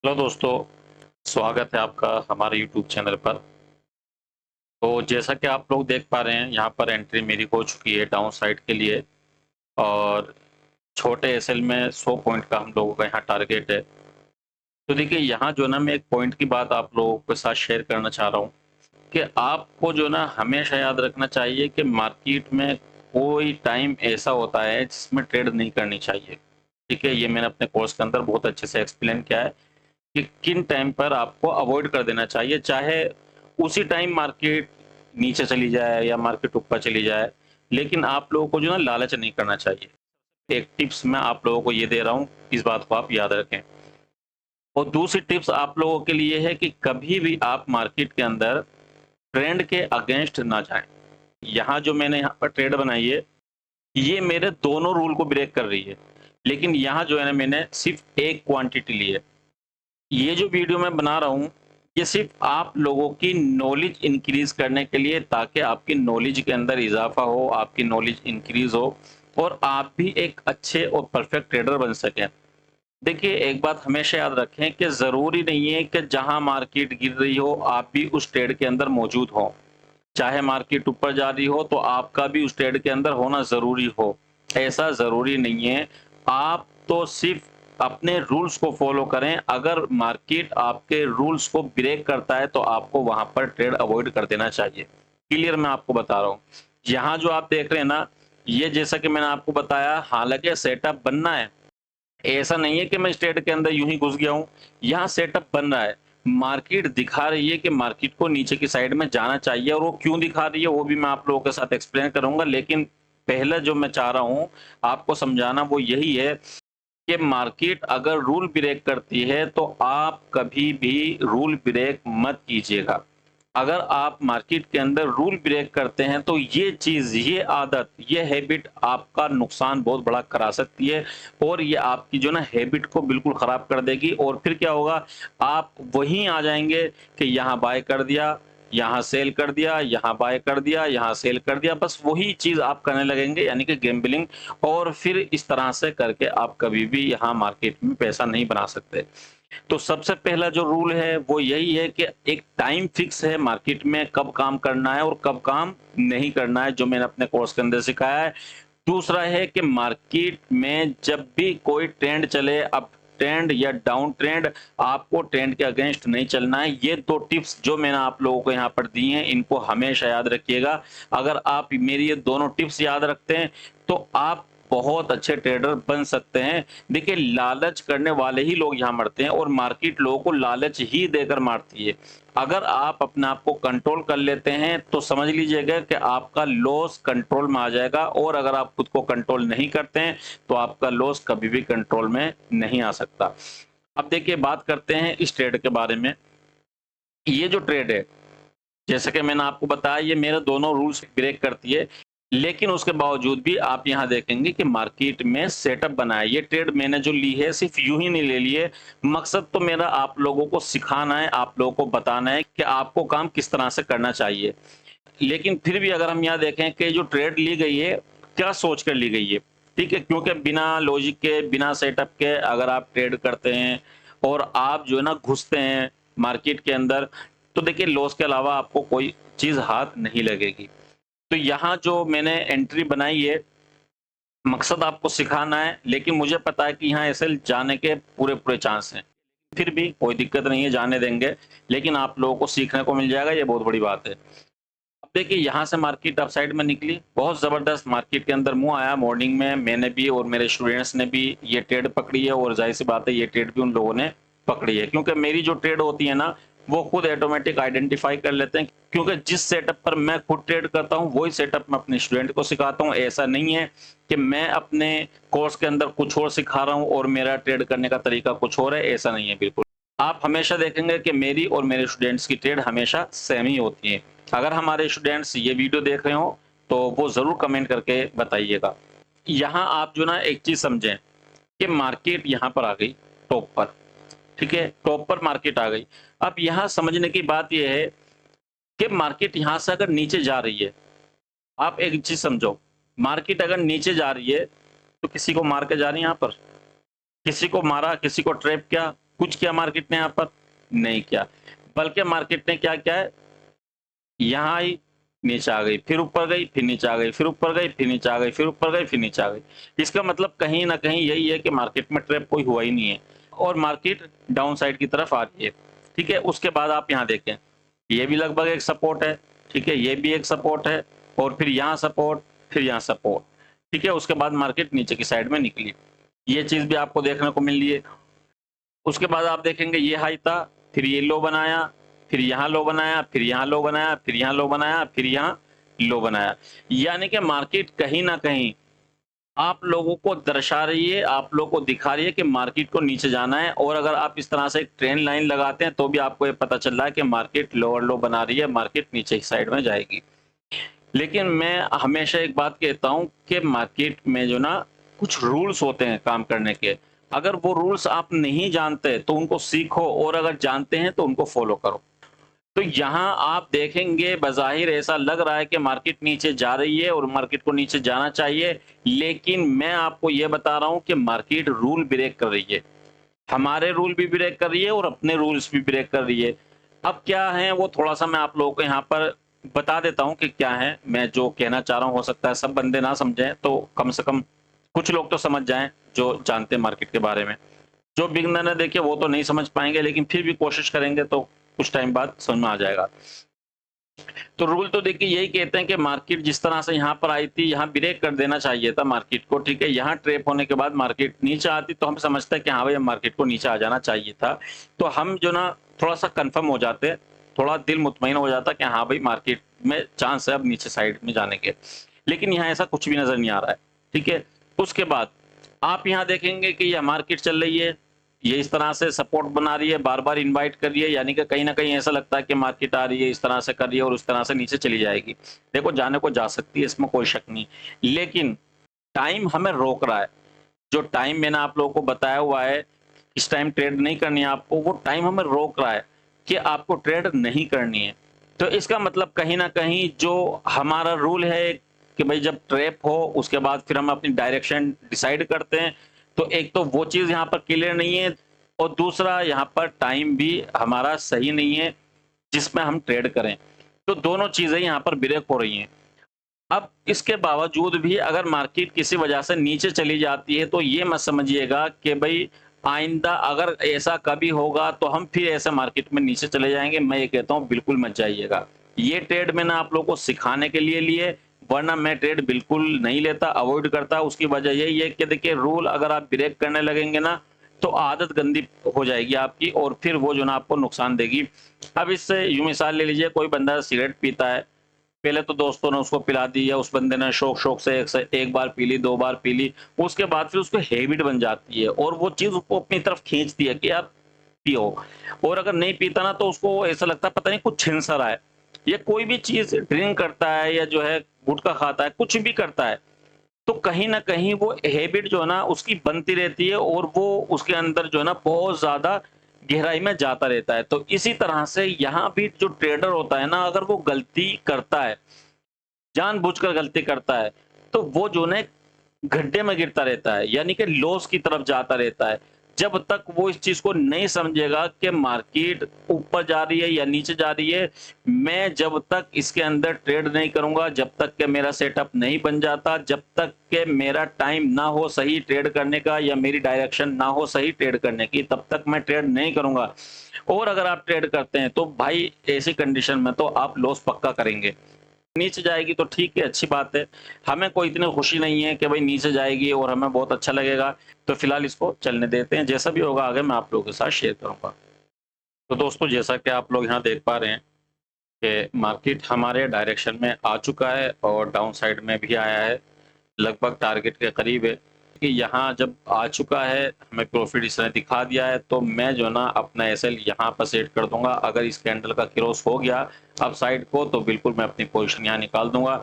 Hello दोस्तों, स्वागत है आपका हमारे यूट्यूब चैनल पर। तो जैसा कि आप लोग देख पा रहे हैं, यहाँ पर एंट्री मेरी हो चुकी है डाउन साइड के लिए। और छोटे एसएल में 100 पॉइंट का हम लोगों का यहाँ टारगेट है। तो देखिए, यहाँ जो ना मैं एक पॉइंट की बात आप लोगों के साथ शेयर करना चाह रहा हूँ कि आपको जो ना हमेशा याद रखना चाहिए कि मार्केट में कोई टाइम ऐसा होता है जिसमें ट्रेड नहीं करनी चाहिए। ठीक है, ये मैंने अपने कोर्स के अंदर बहुत अच्छे से एक्सप्लेन किया है कि किन टाइम पर आपको अवॉइड कर देना चाहिए, चाहे उसी टाइम मार्केट नीचे चली जाए या मार्केट ऊपर चली जाए, लेकिन आप लोगों को जो ना लालच नहीं करना चाहिए। एक टिप्स मैं आप लोगों को ये दे रहा हूँ, इस बात को आप याद रखें। और दूसरी टिप्स आप लोगों के लिए है कि कभी भी आप मार्केट के अंदर ट्रेंड के अगेंस्ट ना जाएं। यहाँ जो मैंने यहाँ पर ट्रेड बनाई है, ये मेरे दोनों रूल को ब्रेक कर रही है, लेकिन यहाँ जो है ना मैंने सिर्फ एक क्वांटिटी ली है। ये जो वीडियो मैं बना रहा हूँ, ये सिर्फ आप लोगों की नॉलेज इंक्रीज करने के लिए, ताकि आपकी नॉलेज के अंदर इजाफा हो, आपकी नॉलेज इंक्रीज हो और आप भी एक अच्छे और परफेक्ट ट्रेडर बन सकें। देखिए, एक बात हमेशा याद रखें कि ज़रूरी नहीं है कि जहां मार्केट गिर रही हो आप भी उस ट्रेड के अंदर मौजूद हो। चाहे मार्केट ऊपर जा रही हो तो आपका भी उस ट्रेड के अंदर होना ज़रूरी हो, ऐसा ज़रूरी नहीं है। आप तो सिर्फ अपने रूल्स को फॉलो करें। अगर मार्केट आपके रूल्स को ब्रेक करता है तो आपको वहां पर ट्रेड अवॉइड कर देना चाहिए। क्लियर मैं आपको बता रहा हूँ। यहाँ जो आप देख रहे हैं ना, ये जैसा कि मैंने आपको बताया, हालांकि सेटअप बनना है। ऐसा नहीं है कि मैं इस ट्रेड के अंदर यूं ही घुस गया हूँ, यहाँ सेटअप बन रहा है। मार्केट दिखा रही है कि मार्केट को नीचे की साइड में जाना चाहिए, और वो क्यों दिखा रही है वो भी मैं आप लोगों के साथ एक्सप्लेन करूंगा। लेकिन पहले जो मैं चाह रहा हूँ आपको समझाना वो यही है कि मार्केट अगर रूल ब्रेक करती है तो आप कभी भी रूल ब्रेक मत कीजिएगा। अगर आप मार्केट के अंदर रूल ब्रेक करते हैं तो ये चीज, ये आदत, ये हैबिट आपका नुकसान बहुत बड़ा करा सकती है, और ये आपकी जो ना हैबिट को बिल्कुल खराब कर देगी। और फिर क्या होगा, आप वहीं आ जाएंगे कि यहाँ बाय कर दिया, यहाँ सेल कर दिया, यहाँ बाय कर दिया, यहाँ सेल कर दिया, बस वही चीज आप करने लगेंगे, यानी कि गैम्बलिंग। और फिर इस तरह से करके आप कभी भी यहाँ मार्केट में पैसा नहीं बना सकते। तो सबसे पहला जो रूल है वो यही है कि एक टाइम फिक्स है मार्केट में कब काम करना है और कब काम नहीं करना है, जो मैंने अपने कोर्स के अंदर सिखाया है। दूसरा है कि मार्केट में जब भी कोई ट्रेंड चले, अप ट्रेंड या डाउन ट्रेंड, आपको ट्रेंड के अगेंस्ट नहीं चलना है। ये दो टिप्स जो मैंने आप लोगों को यहाँ पर दी हैं, इनको हमेशा याद रखिएगा। अगर आप मेरी ये दोनों टिप्स याद रखते हैं तो आप बहुत अच्छे ट्रेडर बन सकते हैं। देखिए, लालच करने वाले ही लोग यहाँ मरते हैं, और मार्केट लोगों को लालच ही देकर मारती है। अगर आप अपने आप को कंट्रोल कर लेते हैं तो समझ लीजिएगा कि आपका लॉस कंट्रोल में आ जाएगा, और अगर आप खुद को कंट्रोल नहीं करते हैं तो आपका लॉस कभी भी कंट्रोल में नहीं आ सकता। अब देखिए, बात करते हैं इस ट्रेड के बारे में। ये जो ट्रेड है, जैसे कि मैंने आपको बताया, ये मेरे दोनों रूल्स ब्रेक करती है, लेकिन उसके बावजूद भी आप यहाँ देखेंगे कि मार्केट में सेटअप बना है। ये ट्रेड मैंने जो ली है सिर्फ यूं ही नहीं ले ली है। मकसद तो मेरा आप लोगों को सिखाना है, आप लोगों को बताना है कि आपको काम किस तरह से करना चाहिए। लेकिन फिर भी अगर हम यहाँ देखें कि जो ट्रेड ली गई है, क्या सोच कर ली गई है। ठीक है, क्योंकि बिना लॉजिक के, बिना सेटअप के अगर आप ट्रेड करते हैं और आप जो है ना घुसते हैं मार्केट के अंदर, तो देखिए लॉस के अलावा आपको कोई चीज हाथ नहीं लगेगी। तो यहाँ जो मैंने एंट्री बनाई है, मकसद आपको सिखाना है, लेकिन मुझे पता है कि यहाँ एसएल जाने के पूरे पूरे चांस हैं। फिर भी कोई दिक्कत नहीं है, जाने देंगे, लेकिन आप लोगों को सीखने को मिल जाएगा, ये बहुत बड़ी बात है। अब देखिए, यहाँ से मार्केट अपसाइड में निकली, बहुत जबरदस्त मार्केट के अंदर मुंह आया। मॉर्निंग में मैंने भी और मेरे स्टूडेंट्स ने भी ये ट्रेड पकड़ी है, और जाहिर सी बात है ये ट्रेड भी उन लोगों ने पकड़ी है, क्योंकि मेरी जो ट्रेड होती है ना, वो खुद ऑटोमेटिक आइडेंटिफाई कर लेते हैं। क्योंकि जिस सेटअप पर मैं खुद ट्रेड करता हूँ वही सेटअप मैं अपने स्टूडेंट को सिखाता हूँ। ऐसा नहीं है कि मैं अपने कोर्स के अंदर कुछ और सिखा रहा हूँ और मेरा ट्रेड करने का तरीका कुछ और है, ऐसा नहीं है बिल्कुल। आप हमेशा देखेंगे कि मेरी और मेरे स्टूडेंट्स की ट्रेड हमेशा सेम ही होती है। अगर हमारे स्टूडेंट्स ये वीडियो देख रहे हो तो वो जरूर कमेंट करके बताइएगा। यहाँ आप जो ना एक चीज समझें कि मार्केट यहाँ पर आ गई टॉप पर। ठीक है, टॉप पर मार्केट आ गई। अब यहाँ समझने की बात यह है कि मार्केट यहाँ से अगर नीचे जा रही है, आप एक चीज समझो, मार्केट अगर नीचे जा रही है तो किसी को मार के जा रही है। यहाँ पर किसी को मारा, किसी को ट्रैप किया, कुछ किया मार्केट ने यहाँ पर? नहीं किया, बल्कि मार्केट ने क्या किया है, यहाँ आई, नीचे आ गई, फिर ऊपर गई, फिर नीचे आ गई, फिर ऊपर गई, फिर नीचे आ गई, फिर ऊपर गई, फिर नीचे आ गई। इसका मतलब कहीं ना कहीं यही है कि मार्केट में ट्रैप कोई हुआ ही नहीं है और मार्केट डाउन साइड की तरफ आ रही है। ठीक है, उसके बाद आप यहाँ देखें, ये भी लगभग एक सपोर्ट है। ठीक है, ये भी एक सपोर्ट है और फिर यहाँ सपोर्ट, फिर यहाँ सपोर्ट। ठीक है, उसके बाद मार्केट नीचे की साइड में निकली, ये चीज भी आपको देखने को मिल रही है। उसके बाद आप देखेंगे ये हाई था, फिर ये लो बनाया, फिर यहाँ लो बनाया, फिर यहाँ लो बनाया, फिर यहाँ लो बनाया, फिर यहाँ लो बनाया। यानी कि मार्केट कहीं ना कहीं आप लोगों को दर्शा रही है, आप लोगों को दिखा रही है कि मार्केट को नीचे जाना है। और अगर आप इस तरह से एक ट्रेंड लाइन लगाते हैं तो भी आपको ये पता चल रहा है कि मार्केट लोअर लो बना रही है, मार्केट नीचे की साइड में जाएगी। लेकिन मैं हमेशा एक बात कहता हूं कि मार्केट में जो ना कुछ रूल्स होते हैं काम करने के, अगर वो रूल्स आप नहीं जानते तो उनको सीखो और अगर जानते हैं तो उनको फॉलो करो। तो यहाँ आप देखेंगे बज़ाहिर ऐसा लग रहा है कि मार्केट नीचे जा रही है और मार्केट को नीचे जाना चाहिए, लेकिन मैं आपको ये बता रहा हूँ कि मार्केट रूल ब्रेक कर रही है, हमारे रूल भी ब्रेक कर रही है और अपने रूल्स भी ब्रेक कर रही है। अब क्या है वो थोड़ा सा मैं आप लोगों को यहाँ पर बता देता हूँ कि क्या है। मैं जो कहना चाह रहा हूँ, हो सकता है सब बंदे ना समझें, तो कम से कम कुछ लोग तो समझ जाएं जो जानते हैं मार्केट के बारे में। जो बिगनर है देखिए वो तो नहीं समझ पाएंगे, लेकिन फिर भी कोशिश करेंगे तो कुछ टाइम बाद समझ में आ जाएगा। तो रूल तो देखिए यही कहते हैं कि मार्केट जिस तरह से यहाँ पर आई थी, यहाँ ब्रेक कर देना चाहिए था मार्केट को। ठीक है, यहाँ ट्रेप होने के बाद मार्केट नीचे आती तो हम समझते हैं कि हाँ भाई मार्केट को नीचे आ जाना चाहिए था, तो हम जो ना थोड़ा सा कंफर्म हो जाते, थोड़ा दिल मुतमईन हो जाता कि हाँ भाई मार्केट में चांस है अब नीचे साइड में जाने के। लेकिन यहाँ ऐसा कुछ भी नजर नहीं आ रहा है। ठीक है, उसके बाद आप यहाँ देखेंगे कि यह मार्केट चल रही है, ये इस तरह से सपोर्ट बना रही है, बार बार इनवाइट कर रही है, यानी कि कहीं ना कहीं ऐसा लगता है कि मार्केट आ रही है, इस तरह से कर रही है और उस तरह से नीचे चली जाएगी। देखो जाने को जा सकती है, इसमें कोई शक नहीं, लेकिन टाइम हमें रोक रहा है। जो टाइम मैंने आप लोगों को बताया हुआ है, इस टाइम ट्रेड नहीं करनी है आपको, वो टाइम हमें रोक रहा है कि आपको ट्रेड नहीं करनी है। तो इसका मतलब कहीं ना कहीं जो हमारा रूल है कि भाई जब ट्रैप हो उसके बाद फिर हम अपनी डायरेक्शन डिसाइड करते हैं, तो एक तो वो चीज यहाँ पर क्लियर नहीं है और दूसरा यहाँ पर टाइम भी हमारा सही नहीं है जिसमें हम ट्रेड करें। तो दोनों चीजें यहाँ पर ब्रेक हो रही हैं। अब इसके बावजूद भी अगर मार्केट किसी वजह से नीचे चली जाती है तो ये मत समझिएगा कि भाई आइंदा अगर ऐसा कभी होगा तो हम फिर ऐसे मार्केट में नीचे चले जाएंगे। मैं ये कहता हूँ बिल्कुल मत जाइएगा। ये ट्रेड मैंने आप लोगों को सिखाने के लिए, वरना मैं ट्रेड बिल्कुल नहीं लेता, अवॉइड करता। उसकी वजह यही है कि देखिए रूल अगर आप ब्रेक करने लगेंगे ना तो आदत गंदी हो जाएगी आपकी और फिर वो जो ना आपको नुकसान देगी। अब इससे यूं मिसाल ले लीजिए, कोई बंदा सिगरेट पीता है, पहले तो दोस्तों ने उसको पिला दी या उस बंदे ने शौक शौक से एक बार पी ली, 2 बार पी ली, उसके बाद फिर उसको हैबिट बन जाती है और वो चीज उसको अपनी तरफ खींचती है कि यार पियो। और अगर नहीं पीता ना तो उसको ऐसा लगता है पता नहीं कुछ छिन सा रहा है। ये कोई भी चीज ड्रिंक करता है या जो है गुटखा खाता है, कुछ भी करता है, तो कहीं ना कहीं वो हैबिट जो है ना उसकी बनती रहती है और वो उसके अंदर जो है ना बहुत ज्यादा गहराई में जाता रहता है। तो इसी तरह से यहाँ भी जो ट्रेडर होता है ना, अगर वो गलती करता है, जानबूझकर गलती करता है, तो वो जो है गड्ढे में गिरता रहता है, यानी कि लॉस की तरफ जाता रहता है। जब तक वो इस चीज को नहीं समझेगा कि मार्केट ऊपर जा रही है या नीचे जा रही है, मैं जब तक इसके अंदर ट्रेड नहीं करूंगा, जब तक कि मेरा सेटअप नहीं बन जाता, जब तक कि मेरा टाइम ना हो सही ट्रेड करने का या मेरी डायरेक्शन ना हो सही ट्रेड करने की, तब तक मैं ट्रेड नहीं करूंगा। और अगर आप ट्रेड करते हैं तो भाई ऐसी कंडीशन में तो आप लॉस पक्का करेंगे। नीचे जाएगी तो ठीक है, अच्छी बात है, हमें कोई इतनी खुशी नहीं है कि भाई नीचे जाएगी और हमें बहुत अच्छा लगेगा, तो फिलहाल इसको चलने देते हैं, जैसा भी होगा आगे मैं आप लोगों के साथ शेयर करूंगा। तो दोस्तों जैसा कि आप लोग यहाँ देख पा रहे हैं कि मार्केट हमारे डायरेक्शन में आ चुका है और डाउन साइड में भी आया है, लगभग टारगेट के करीब है कि यहाँ जब आ चुका है, हमें प्रॉफिट इसने दिखा दिया है, तो मैं जो ना अपना एसएल यहाँ पर सेट कर दूंगा। अगर इस कैंडल का क्रॉस हो गया अप साइड को तो बिल्कुल मैं अपनी पोजीशन यहाँ निकाल दूंगा।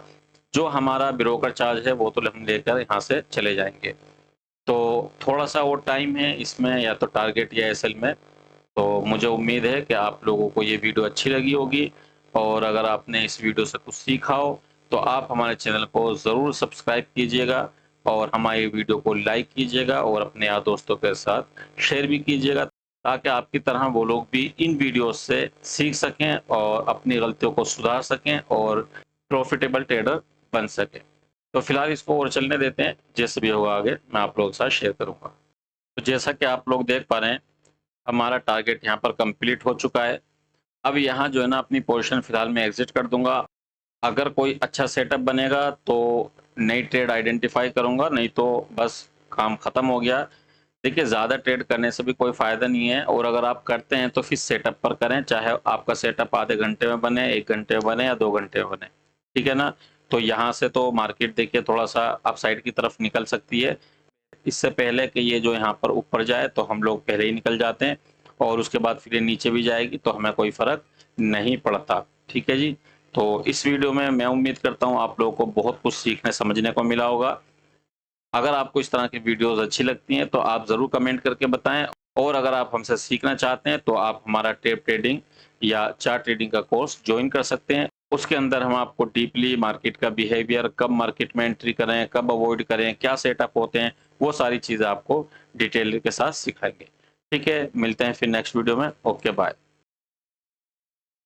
जो हमारा ब्रोकर चार्ज है वो तो हम लेकर यहाँ से चले जाएंगे। तो थोड़ा सा और टाइम है इसमें, या तो टारगेट या एसएल में। तो मुझे उम्मीद है कि आप लोगों को ये वीडियो अच्छी लगी होगी और अगर आपने इस वीडियो से कुछ सीखा हो तो आप हमारे चैनल को ज़रूर सब्सक्राइब कीजिएगा और हमारी वीडियो को लाइक कीजिएगा और अपने यार दोस्तों के साथ शेयर भी कीजिएगा। ताकि आपकी तरह वो लोग भी इन वीडियोस से सीख सकें और अपनी गलतियों को सुधार सकें और प्रॉफिटेबल ट्रेडर बन सकें। तो फिलहाल इसको और चलने देते हैं, जैसे भी होगा आगे मैं आप लोगों के साथ शेयर करूंगा। तो जैसा कि आप लोग देख पा रहे हैं, हमारा टारगेट यहाँ पर कंप्लीट हो चुका है। अब यहाँ जो है ना अपनी पोजीशन फिलहाल मैं एग्जिट कर दूंगा। अगर कोई अच्छा सेटअप बनेगा तो नई ट्रेड आइडेंटिफाई करूंगा, नहीं तो बस काम खत्म हो गया। देखिए, ज़्यादा ट्रेड करने से भी कोई फ़ायदा नहीं है, और अगर आप करते हैं तो फिर सेटअप पर करें, चाहे आपका सेटअप आधे घंटे में बने, 1 घंटे में बने या 2 घंटे में बने, ठीक है ना। तो यहाँ से तो मार्केट देखिए थोड़ा सा अपसाइड की तरफ निकल सकती है। इससे पहले कि ये जो यहाँ पर ऊपर जाए तो हम लोग पहले ही निकल जाते हैं, और उसके बाद फिर ये नीचे भी जाएगी तो हमें कोई फ़र्क नहीं पड़ता, ठीक है जी। तो इस वीडियो में मैं उम्मीद करता हूँ आप लोगों को बहुत कुछ सीखने समझने को मिला होगा। अगर आपको इस तरह की वीडियोस अच्छी लगती हैं तो आप ज़रूर कमेंट करके बताएं, और अगर आप हमसे सीखना चाहते हैं तो आप हमारा टेप ट्रेडिंग या चार्ट ट्रेडिंग का कोर्स ज्वाइन कर सकते हैं। उसके अंदर हम आपको डीपली मार्केट का बिहेवियर, कब मार्केट में एंट्री करें, कब अवॉइड करें, क्या सेटअप होते हैं, वो सारी चीज़ें आपको डिटेल के साथ सिखाएंगे। ठीक है, मिलते हैं फिर नेक्स्ट वीडियो में। Okay, bye.